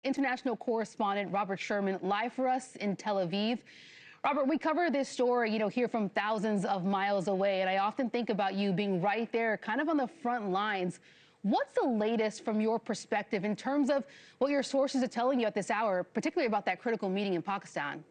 International correspondent Robert Sherman live for us in Tel Aviv. Robert, we cover this story, here from thousands of miles away, and I often think about you being right there, kind of on the front lines. What's the latest from your perspective in terms of what your sources are telling you at this hour, particularly about that critical meeting in Pakistan?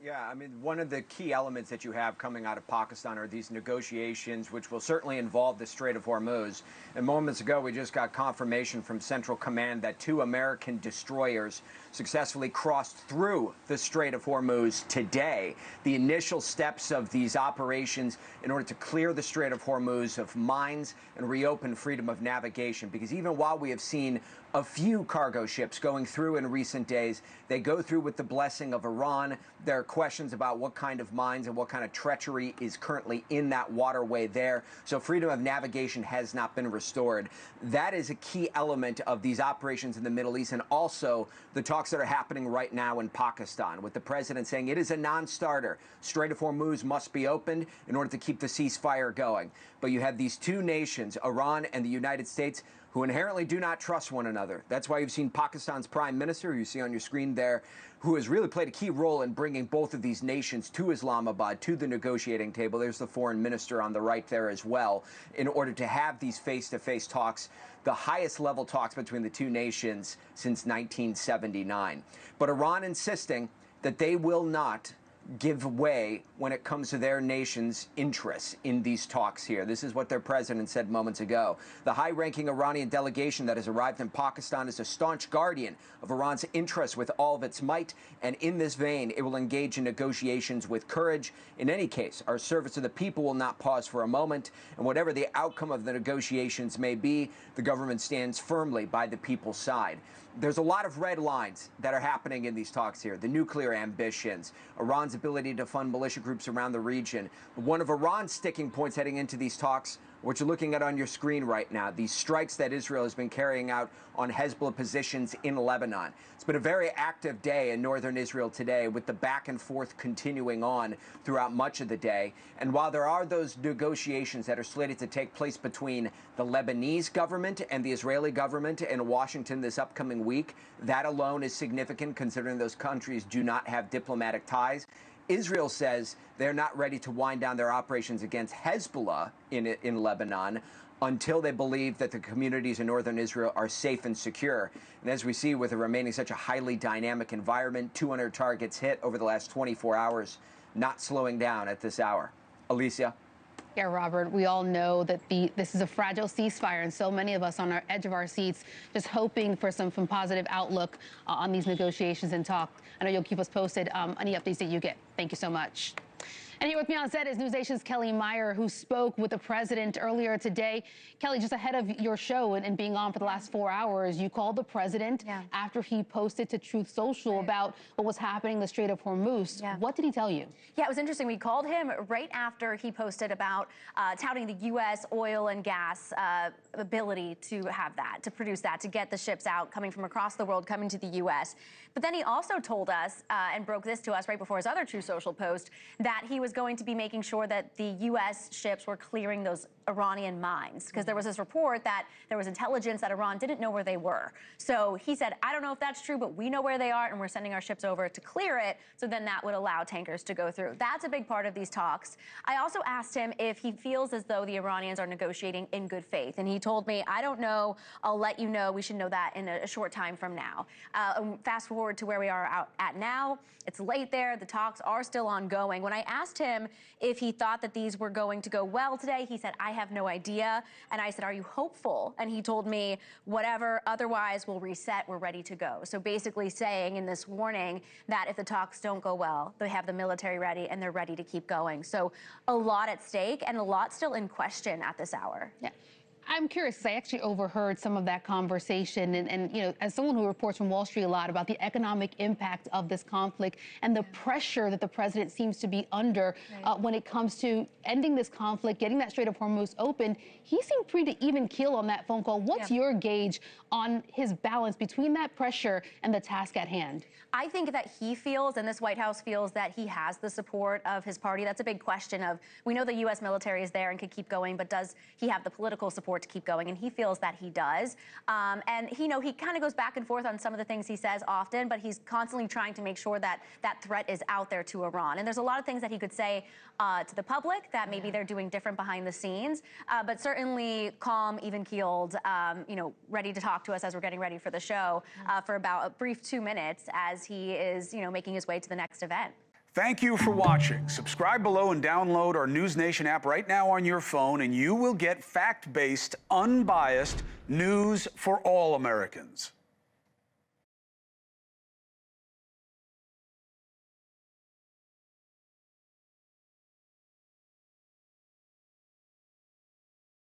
Yeah, I mean, one of the key elements that you have coming out of Pakistan are these negotiations, which will certainly involve the Strait of Hormuz. And moments ago, we just got confirmation from Central Command that 2 American destroyers successfully crossed through the Strait of Hormuz today. The initial steps of these operations in order to clear the Strait of Hormuz of mines and reopen freedom of navigation. Because even while we have seen a few cargo ships going through in recent days, they go through with the blessing of Iran. There are questions about what kind of mines and what kind of treachery is currently in that waterway there. So freedom of navigation has not been restored. That is a key element of these operations in the Middle East, and also the talks that are happening right now in Pakistan, with the president saying it is a non-starter. Strait of Hormuz must be opened in order to keep the ceasefire going. But you have these two nations, Iran and the United States, who inherently do not trust one another. That's why you've seen Pakistan's prime minister, who you see on your screen there, who has really played a key role in bringing both of these nations to Islamabad, to the negotiating table. There's the foreign minister on the right there as well, in order to have these face-to-face talks, the highest level talks between the two nations since 1979. But Iran insisting that they will not give way when it comes to their nation's interests in these talks here. This is what their president said moments ago. The high-ranking Iranian delegation that has arrived in Pakistan is a staunch guardian of Iran's interests with all of its might, and in this vein, it will engage in negotiations with courage. In any case, our service to the people will not pause for a moment, and whatever the outcome of the negotiations may be, the government stands firmly by the people's side. There's a lot of red lines that are happening in these talks here. The nuclear ambitions, Iran's ability to fund militia groups around the region. One of Iran's sticking points heading into these talks, what you're looking at on your screen right now, these strikes that Israel has been carrying out on Hezbollah positions in Lebanon. It's been a very active day in northern Israel today, with the back and forth continuing on throughout much of the day. And while there are those negotiations that are slated to take place between the Lebanese government and the Israeli government in Washington this upcoming week, that alone is significant considering those countries do not have diplomatic ties. Israel says they're not ready to wind down their operations against Hezbollah in Lebanon until they believe that the communities in northern Israel are safe and secure. And as we see, with it remaining such a highly dynamic environment, 200 targets hit over the last 24 hours, not slowing down at this hour. Alicia? Yeah, Robert, we all know that this is a fragile ceasefire, and so many of us on our edge of our seats just hoping for some positive outlook on these negotiations and talk. I know you'll keep us posted any updates that you get. Thank you so much. And here with me on set is NewsNation's Kelly Meyer, who spoke with the president earlier today. Kelly, just ahead of your show and being on for the last 4 hours, you called the president after he posted to Truth Social about what was happening in the Strait of Hormuz. What did he tell you? Yeah, it was interesting. We called him right after he posted about touting the U.S. oil and gas ability to have that, to produce that, to get the ships out coming from across the world, coming to the U.S. But then he also told us and broke this to us right before his other Truth Social post that he was going to be making sure that the U.S. ships were clearing those Iranian mines, because there was this report that there was intelligence that Iran didn't know where they were. So he said, I don't know if that's true, but we know where they are, and we're sending our ships over to clear it, so then that would allow tankers to go through. That's a big part of these talks. I also asked him if he feels as though the Iranians are negotiating in good faith, and he told me, I don't know, I'll let you know, we should know that in a short time from now. Fast forward to where we are out at now, it's late there, the talks are still ongoing. When I asked him if he thought that these were going to go well today, he said, I have no idea. And I said, are you hopeful? And he told me, whatever, otherwise we'll reset, we're ready to go. So basically saying in this warning that if the talks don't go well, they have the military ready and they're ready to keep going. So a lot at stake and a lot still in question at this hour. Yeah. I'm curious, because I actually overheard some of that conversation, and as someone who reports from Wall Street a lot about the economic impact of this conflict and the pressure that the president seems to be under when it comes to ending this conflict, getting that Strait of Hormuz open, he seemed pretty even keel on that phone call. What's your gauge on his balance between that pressure and the task at hand? I think that he feels, and this White House feels, that he has the support of his party. That's a big question of, we know the U.S. military is there and could keep going, but does he have the political support it to keep going, and he feels that he does. And he kind of goes back and forth on some of the things he says often, but he's constantly trying to make sure that that threat is out there to Iran. And there's a lot of things that he could say to the public that maybe they're doing different behind the scenes, but certainly calm, even-keeled, ready to talk to us as we're getting ready for the show for about a brief 2 minutes as he is, making his way to the next event. Thank you for watching. Subscribe below and download our NewsNation app right now on your phone, and you will get fact-based, unbiased news for all Americans.